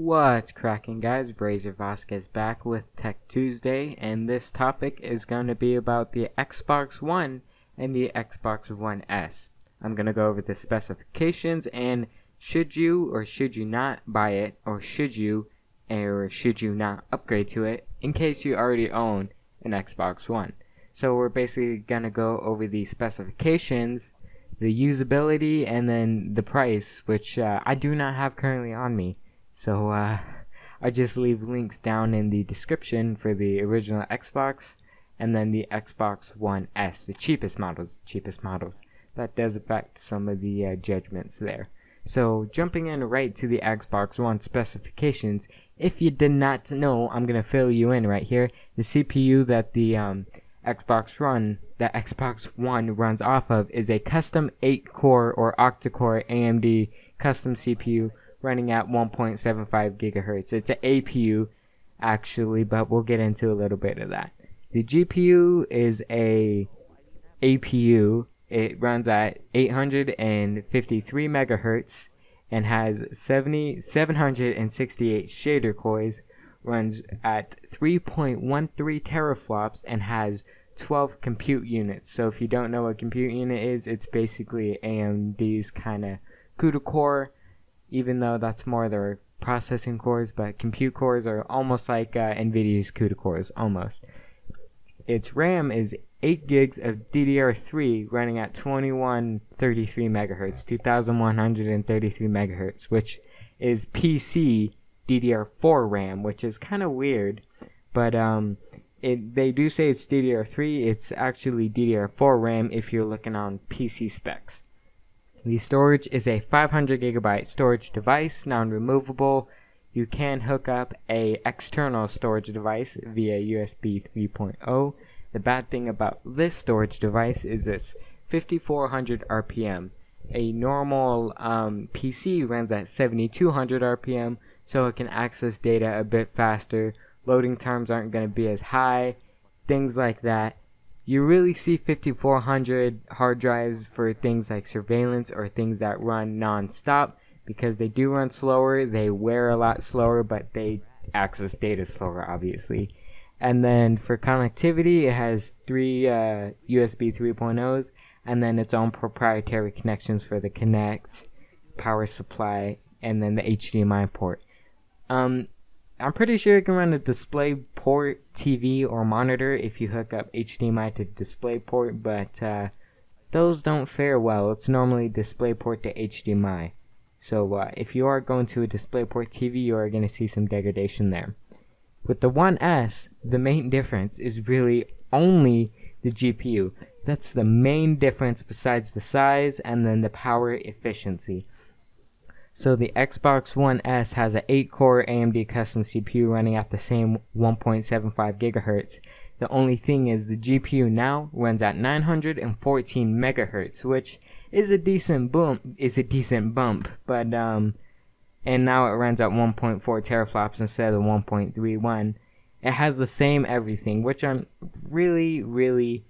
What's cracking, guys? Razer Vasquez back with Tech Tuesday, and this topic is going to be about the Xbox One and the Xbox One S. I'm going to go over the specifications and should you or should you not buy it, or should you not upgrade to it in case you already own an Xbox One. So we're basically going to go over the specifications, the usability, and then the price, which I do not have currently on me. So I just leave links down in the description for the original Xbox and then the Xbox One S, the cheapest models. That does affect some of the judgments there. So jumping in right to the Xbox One specifications, if you did not know, I'm going to fill you in right here. The CPU that the Xbox One runs off of is a custom 8-core or octa-core AMD custom CPU running at 1.75 gigahertz. It's an APU actually, but we'll get into a little bit of that. The GPU is a APU. It runs at 853 megahertz and has 768 shader cores, runs at 3.13 teraflops, and has 12 compute units. So if you don't know what compute unit is, it's basically AMD's kind of CUDA core, even though that's more their processing cores, but compute cores are almost like NVIDIA's CUDA cores, almost. Its RAM is 8 gigs of DDR3 running at 2133 megahertz, 2133 megahertz, which is PC DDR4 RAM, which is kind of weird, but they do say it's DDR3, it's actually DDR4 RAM if you're looking on PC specs. The storage is a 500 gigabyte storage device, non-removable. You can hook up a external storage device via USB 3.0. The bad thing about this storage device is it's 5400 RPM. A normal PC runs at 7200 RPM, so it can access data a bit faster. Loading times aren't going to be as high, things like that. You really see 5400 hard drives for things like surveillance or things that run non-stop, because they do run slower, they wear a lot slower, but they access data slower, obviously. And then for connectivity, it has 3 USB 3.0s, and then its own proprietary connections for the Connect, power supply, and then the HDMI port. I'm pretty sure it can run a DisplayPort TV or monitor if you hook up HDMI to DisplayPort, but those don't fare well. It's normally DisplayPort to HDMI. So if you are going to a DisplayPort TV, you are going to see some degradation there. With the One S, the main difference is really only the GPU. That's the main difference besides the size and then the power efficiency. So the Xbox One S has an 8-core AMD custom CPU running at the same 1.75 gigahertz. The only thing is the GPU now runs at 914 megahertz, which is a decent bump. But and now it runs at 1.4 teraflops instead of 1.31. It has the same everything, which I'm really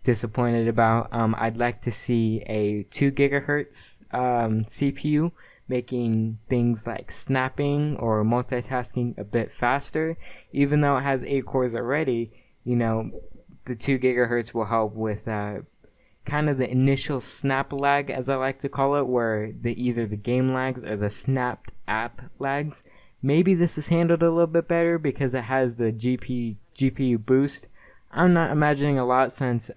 disappointed about. I'd like to see a 2 gigahertz CPU, making things like snapping or multitasking a bit faster. Even though it has 8 cores already, you know, the 2 gigahertz will help with kind of the initial snap lag, as I like to call it, where either the game lags or the snapped app lags. Maybe this is handled a little bit better because it has the GPU boost. I'm not imagining a lot, since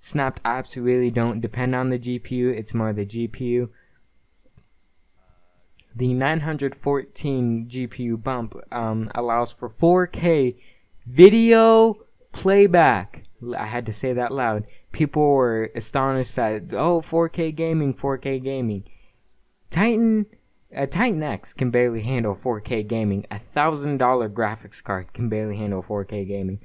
snapped apps really don't depend on the GPU, it's more the GPU. The 914 GPU bump allows for 4K video playback. I had to say that loud. People were astonished that, oh, 4K gaming. Titan X can barely handle 4K gaming. $1,000 graphics card can barely handle 4K gaming.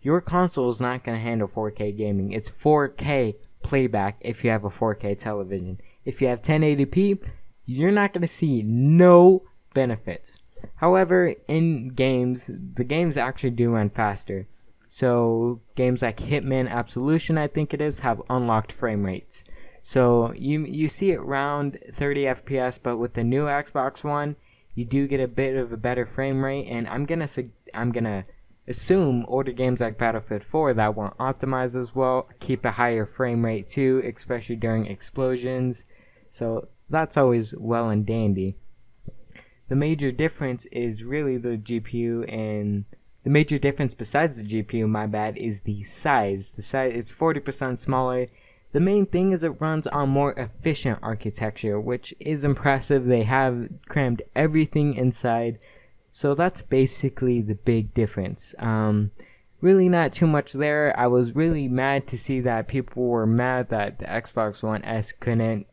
Your console is not going to handle 4K gaming. It's 4K playback if you have a 4K television. If you have 1080p, you're not going to see no benefits. However, in games, the games actually do run faster. So games like Hitman Absolution, I think it is, have unlocked frame rates. So you see it around 30 FPS, but with the new Xbox One, you do get a bit of a better frame rate, and I'm gonna assume older games like Battlefield 4 that won't optimize as well keep a higher frame rate too, especially during explosions. So that's always well and dandy. The major difference is really the GPU, and the major difference besides the GPU, my bad, is the size. The size is 40% smaller. The main thing is it runs on more efficient architecture, which is impressive. They have crammed everything inside, so that's basically the big difference. Really not too much there. I was really mad to see that people were mad that the Xbox One S couldn't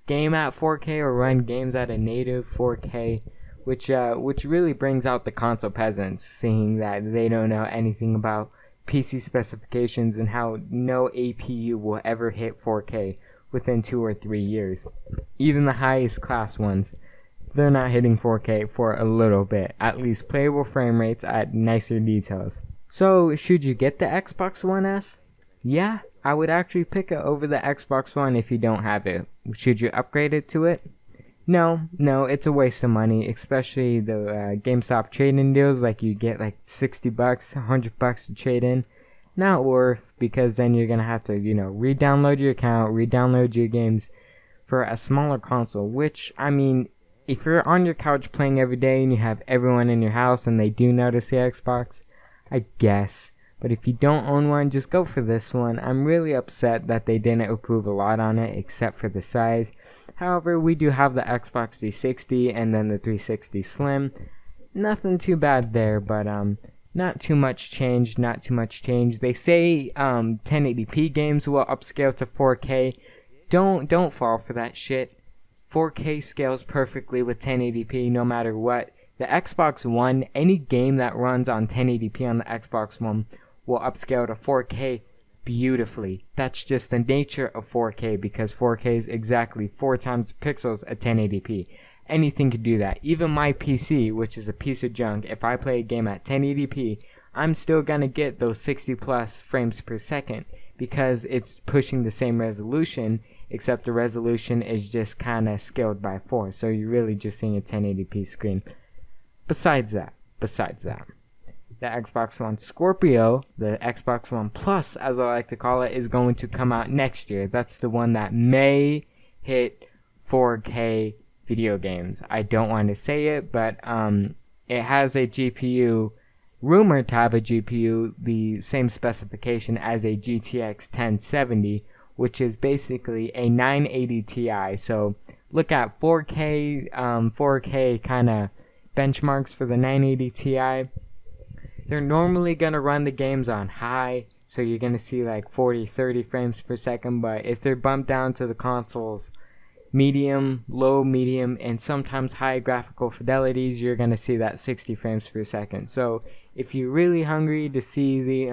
game at 4K or run games at a native 4K, which really brings out the console peasants, seeing that they don't know anything about PC specifications and how no APU will ever hit 4K within 2 or 3 years. Even the highest class ones, they're not hitting 4K for a little bit, at least playable frame rates at nicer details. So, should you get the Xbox One S? Yeah, I would actually pick it over the Xbox One if you don't have it. Should you upgrade it to it? No, it's a waste of money, especially the GameStop trade-in deals, like you get like $60, $100 to trade in. Not worth, because then you're gonna have to, re-download your account, re-download your games for a smaller console, which, I mean, if you're on your couch playing every day and you have everyone in your house and they do notice the Xbox, I guess. But if you don't own one, just go for this one. I'm really upset that they didn't improve a lot on it, except for the size. However, we do have the Xbox 360 and then the 360 Slim. Nothing too bad there, but not too much change, They say 1080p games will upscale to 4K. Don't fall for that shit. 4K scales perfectly with 1080p no matter what. The Xbox One, any game that runs on 1080p on the Xbox One will upscale to 4K beautifully. That's just the nature of 4K, because 4K is exactly 4 times pixels at 1080p. Anything can do that. Even my PC, which is a piece of junk, if I play a game at 1080p, I'm still gonna get those 60 plus frames per second, because it's pushing the same resolution, except the resolution is just kinda scaled by 4, so you're really just seeing a 1080p screen. Besides that, the Xbox One Scorpio, the Xbox One Plus, as I like to call it, is going to come out next year. That's the one that may hit 4K video games. I don't want to say it, but it has a GPU, rumored to have a GPU, the same specification as a GTX 1070, which is basically a 980 Ti. So look at 4K kind of benchmarks for the 980 Ti. They're normally going to run the games on high, so you're going to see like 40, 30 frames per second, but if they're bumped down to the consoles medium, low, medium, and sometimes high graphical fidelities, you're going to see that 60 frames per second. So if you're really hungry to see the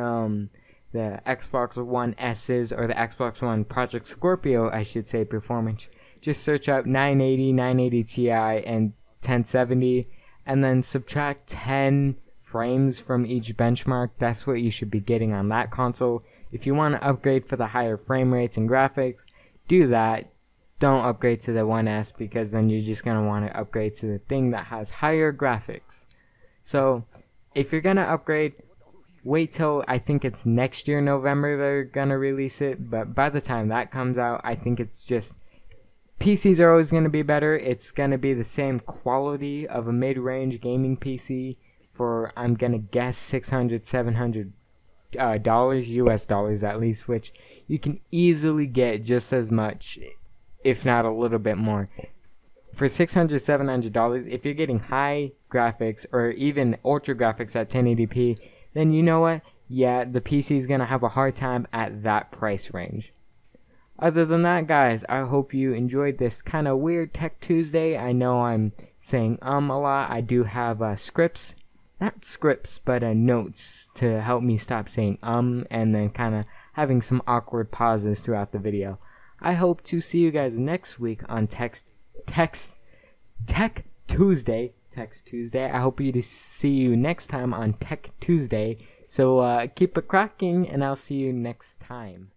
Xbox One S's, or the Xbox One Project Scorpio, I should say, performance, just search up 980 Ti and 1070, and then subtract 10 frames from each benchmark. That's what you should be getting on that console. If you want to upgrade for the higher frame rates and graphics, do that. Don't upgrade to the 1S, because then you're just going to want to upgrade to the thing that has higher graphics. So if you're going to upgrade, wait till, I think it's next year November they're going to release it, but by the time that comes out, I think it's just, PCs are always going to be better. It's going to be the same quality of a mid-range gaming PC for, I'm going to guess, $600, $700 US dollars at least, which you can easily get just as much, if not a little bit more. For $600, $700, if you're getting high graphics or even ultra graphics at 1080p, then you know what? Yeah, the PC is going to have a hard time at that price range. Other than that, guys, I hope you enjoyed this kind of weird Tech Tuesday. I know I'm saying a lot. I do have scripts, not scripts, but notes to help me stop saying and then kind of having some awkward pauses throughout the video. I hope to see you guys next week on Tech Tuesday. I hope to see you next time on Tech Tuesday. So keep it cracking, and I'll see you next time.